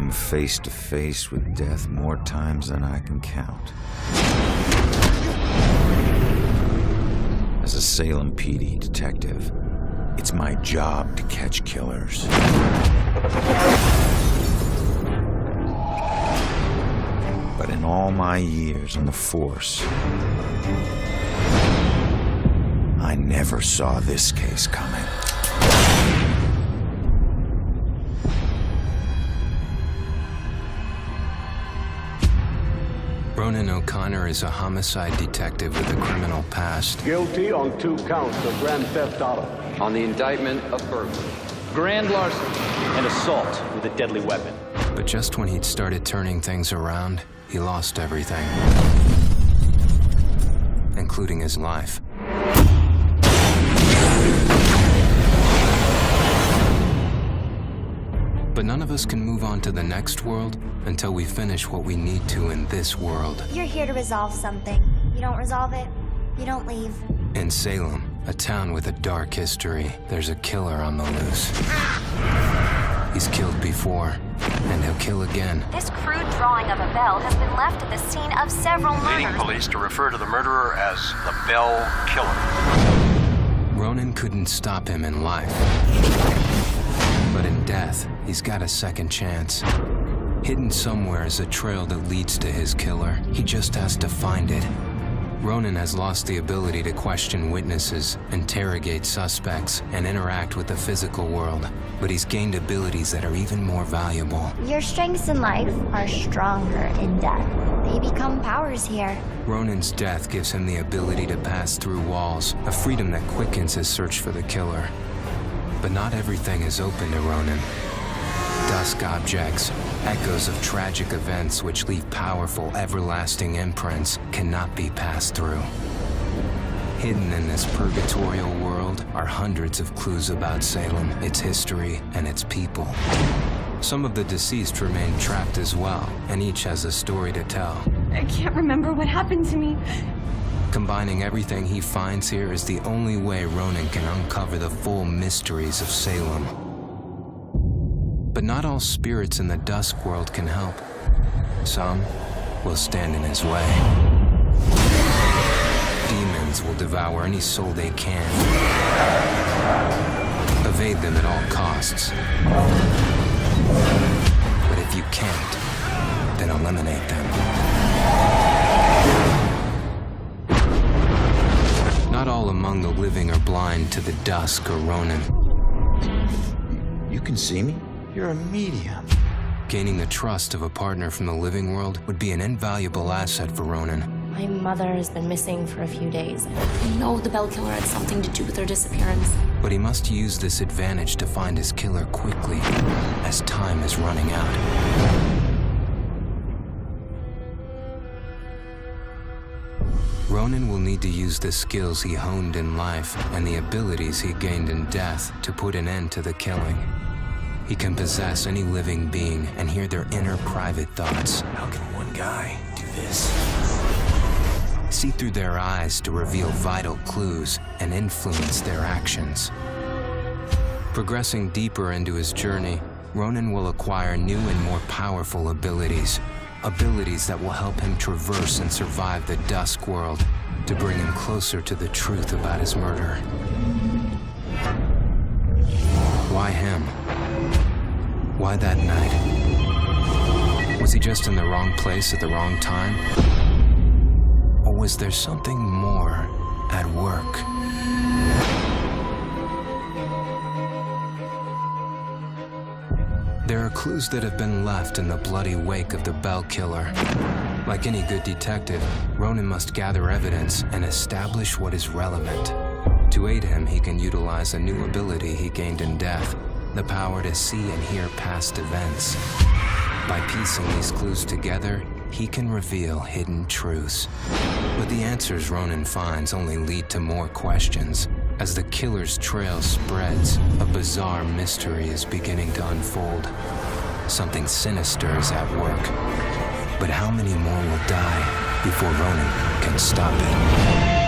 come face to face with death more times than I can count. As a Salem PD detective, it's my job to catch killers. But in all my years on the force, I never saw this case coming. Ronan O'Connor is a homicide detective with a criminal past. Guilty on 2 counts of grand theft auto. On the indictment of burglary, grand larceny, and assault with a deadly weapon. But just when he'd started turning things around, he lost everything, including his life. But none of us can move on to the next world until we finish what we need to in this world. You're here to resolve something. You don't resolve it, you don't leave. In Salem, a town with a dark history, there's a killer on the loose. He's killed before, and he'll kill again. This crude drawing of a bell has been left at the scene of several Leading murders. police to refer to the murderer as the Bell Killer. Ronan couldn't stop him in life. But in death, he's got a second chance. Hidden somewhere is a trail that leads to his killer. He just has to find it. Ronan has lost the ability to question witnesses, interrogate suspects, and interact with the physical world. But he's gained abilities that are even more valuable. Your strengths in life are stronger in death. They become powers here. Ronan's death gives him the ability to pass through walls, a freedom that quickens his search for the killer. But not everything is open to Ronan. Dusk objects, echoes of tragic events which leave powerful, everlasting imprints, cannot be passed through. Hidden in this purgatorial world are hundreds of clues about Salem, its history, and its people. Some of the deceased remain trapped as well, and each has a story to tell. I can't remember what happened to me. Combining everything he finds here is the only way Ronan can uncover the full mysteries of Salem. But not all spirits in the dusk world can help. Some will stand in his way. Demons will devour any soul they can. Evade them at all costs. But if you can't, then eliminate them. Not all among the living are blind to the dusk or Ronan. You can see me? You're a medium. Gaining the trust of a partner from the living world would be an invaluable asset for Ronan. My mother has been missing for a few days. I know the Bell Killer had something to do with her disappearance. But he must use this advantage to find his killer quickly, as time is running out. Ronan will need to use the skills he honed in life and the abilities he gained in death to put an end to the killing. He can possess any living being and hear their inner private thoughts. How can one guy do this? See through their eyes to reveal vital clues and influence their actions. Progressing deeper into his journey, Ronan will acquire new and more powerful abilities. Abilities that will help him traverse and survive the dusk world to bring him closer to the truth about his murder. Why him? Why that night? Was he just in the wrong place at the wrong time? Or was there something more at work? There are clues that have been left in the bloody wake of the Bell Killer. Like any good detective, Ronan must gather evidence and establish what is relevant. To aid him, he can utilize a new ability he gained in death, the power to see and hear past events. By piecing these clues together, he can reveal hidden truths. But the answers Ronan finds only lead to more questions. As the killer's trail spreads, a bizarre mystery is beginning to unfold. Something sinister is at work. But how many more will die before Ronan can stop it?